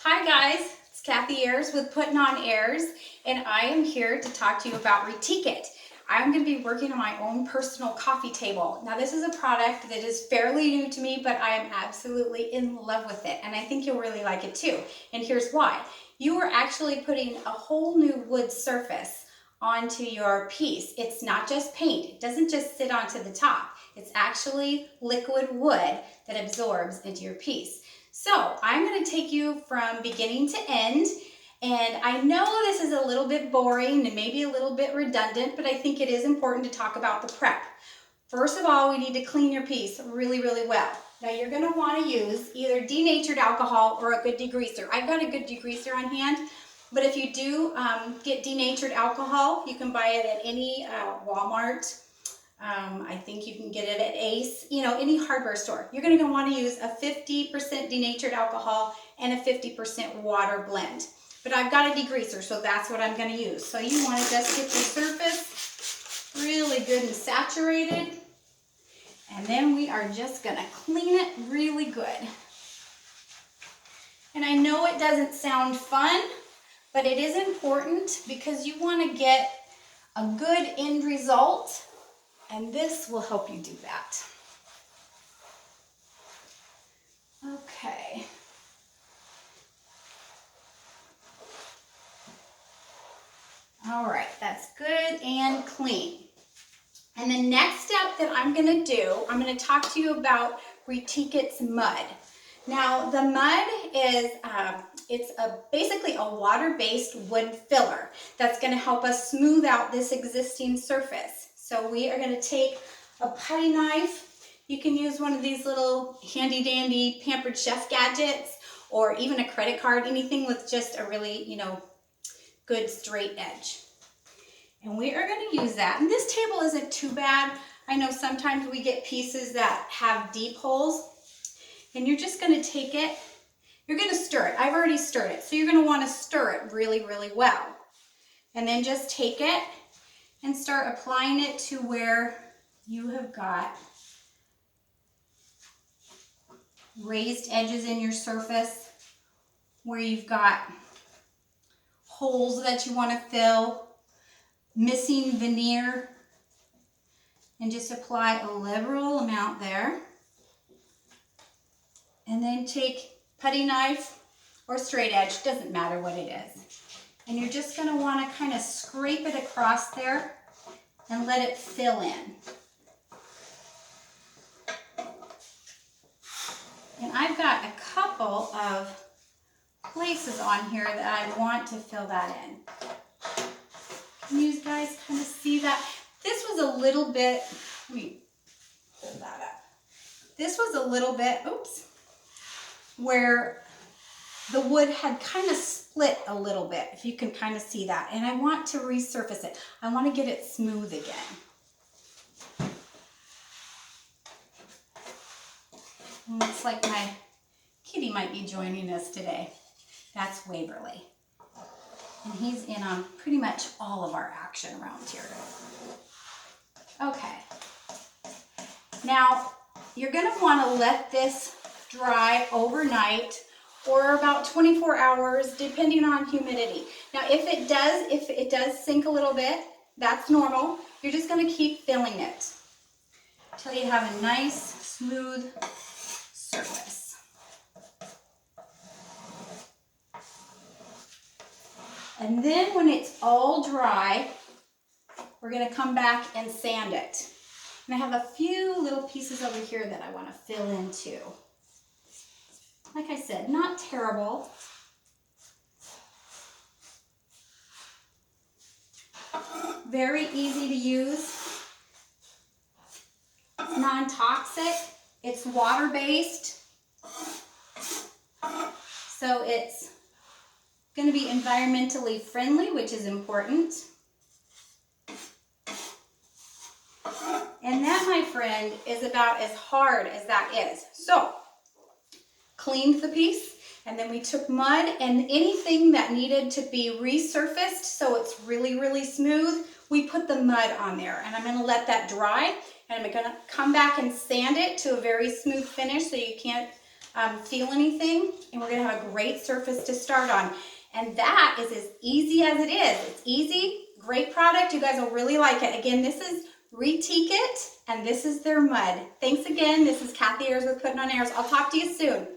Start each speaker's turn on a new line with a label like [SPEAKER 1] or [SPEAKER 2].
[SPEAKER 1] Hi guys, it's Kathy Ayers with Putting On Airs, and I am here to talk to you about Retique-It. I'm going to be working on my own personal coffee table. Now this is a product that is fairly new to me, but I am absolutely in love with it, and I think you'll really like it too. And here's why. You are actually putting a whole new wood surface onto your piece. It's not just paint. It doesn't just sit onto the top. It's actually liquid wood that absorbs into your piece. So I'm going to take you from beginning to end, and I know this is a little bit boring and maybe a little bit redundant, but I think it is important to talk about the prep. First of all, we need to clean your piece really, really well. Now you're going to want to use either denatured alcohol or a good degreaser. I've got a good degreaser on hand, but if you do get denatured alcohol, you can buy it at any Walmart. I think you can get it at Ace, any hardware store. You're going to want to use a 50% denatured alcohol and a 50% water blend. But I've got a degreaser, so that's what I'm going to use. So you want to just get your surface really good and saturated. And then we are just going to clean it really good. And I know it doesn't sound fun, but it is important because you want to get a good end result. And this will help you do that. Okay. All right, that's good and clean. And the next step that I'm going to do, I'm going to talk to you about Retique-It's mud. Now, the mud is basically a water-based wood filler that's going to help us smooth out this existing surface. So we are going to take a putty knife. You can use one of these little handy-dandy Pampered Chef gadgets, or even a credit card, anything with just a really, good straight edge. And we are going to use that. And this table isn't too bad. I know sometimes we get pieces that have deep holes. And you're just going to take it. You're going to stir it. I've already stirred it. So you're going to want to stir it really, really well. And then just take it and start applying it to where you have got raised edges in your surface, where you've got holes that you want to fill, missing veneer, and just apply a liberal amount there. And then take putty knife or straight edge, doesn't matter what it is. And you're just going to want to kind of scrape it across there and let it fill in. And I've got a couple of places on here that I want to fill that in. Can you guys kind of see that? This was a little bit, let me pull that up. This was a little bit, where the wood had kind of split a little bit, if you can kind of see that. And I want to resurface it. I want to get it smooth again. And looks like my kitty might be joining us today. That's Waverly. And he's in on pretty much all of our action around here. Okay. Now, you're going to want to let this dry overnight or about 24 hours, depending on humidity. Now, if it does sink a little bit, that's normal. You're just going to keep filling it until you have a nice, smooth surface. And then when it's all dry, we're going to come back and sand it. And I have a few little pieces over here that I want to fill in too. Like I said, not terrible. Very easy to use. It's non-toxic. It's water-based. So it's going to be environmentally friendly, which is important. And that, my friend, is about as hard as that is. So, cleaned the piece, and then we took mud and anything that needed to be resurfaced so it's really, really smooth, we put the mud on there. And I'm going to let that dry, and I'm going to come back and sand it to a very smooth finish so you can't feel anything, and we're gonna have a great surface to start on. And that is as easy as it is. It's easy, great product. You guys will really like it. Again, this is Retique It, and this is their mud. Thanks again. This is Kathy Ayers with Putting On Airs. I'll talk to you soon.